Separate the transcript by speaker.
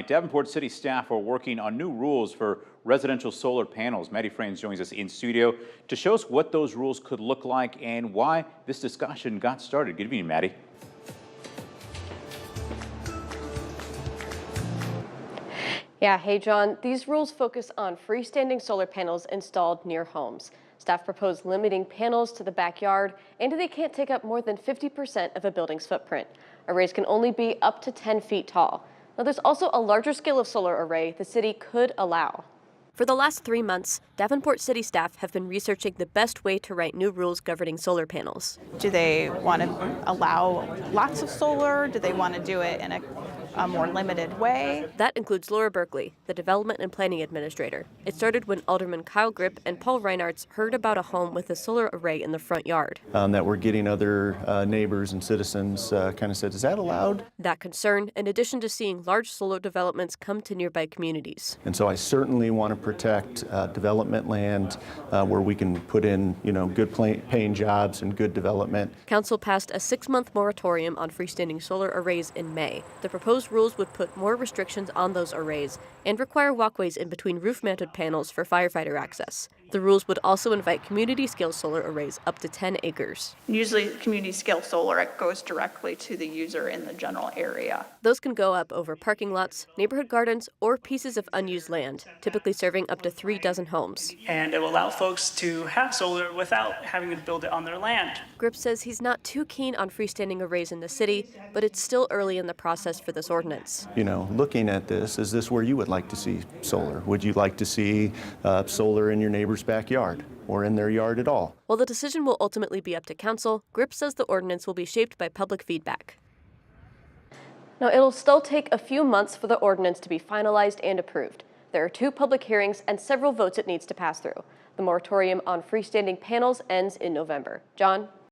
Speaker 1: Davenport City staff are working on new rules for residential solar panels. Maddie Frains joins us in studio to show us what those rules could look like and why this discussion got started. Good evening, Maddie.
Speaker 2: Yeah, hey John, these rules focus on freestanding solar panels installed near homes. Staff propose limiting panels to the backyard and they can't take up more than 50% of a building's footprint. Arrays can only be up to 10 feet tall. Now there's also a larger scale of solar array the city could allow. For the last 3 months, Davenport City staff have been researching the best way to write new rules governing solar panels.
Speaker 3: Do they want to allow lots of solar? Do they want to do it in a more limited way?
Speaker 2: That includes Laura Berkeley, the Development and Planning Administrator. It started when Alderman Kyle Grip and Paul Reinartz heard about a home with a solar array in the front yard.
Speaker 4: That we're getting other neighbors and citizens kind of said, is that allowed?
Speaker 2: That concern, in addition to seeing large solar developments come to nearby communities.
Speaker 4: And so I certainly want to protect development land where we can put in, good paying jobs and good development.
Speaker 2: Council passed a 6-month moratorium on freestanding solar arrays in May. The proposed rules would put more restrictions on those arrays and require walkways in between roof-mounted panels for firefighter access. The rules would also invite community-scale solar arrays up to 10 acres.
Speaker 3: Usually community-scale solar, it goes directly to the user in the general area.
Speaker 2: Those can go up over parking lots, neighborhood gardens, or pieces of unused land, typically serving up to 3 dozen homes.
Speaker 5: And it will allow folks to have solar without having to build it on their land.
Speaker 2: Grip says he's not too keen on freestanding arrays in the city, but it's still early in the process for this ordinance.
Speaker 4: Looking at this, is this where you would like to see solar? Would you like to see solar in your neighbor's backyard or in their yard at all?
Speaker 2: While the decision will ultimately be up to council, Grip says the ordinance will be shaped by public feedback. Now, it'll still take a few months for the ordinance to be finalized and approved. There are 2 public hearings and several votes it needs to pass through. The moratorium on freestanding panels ends in November. John?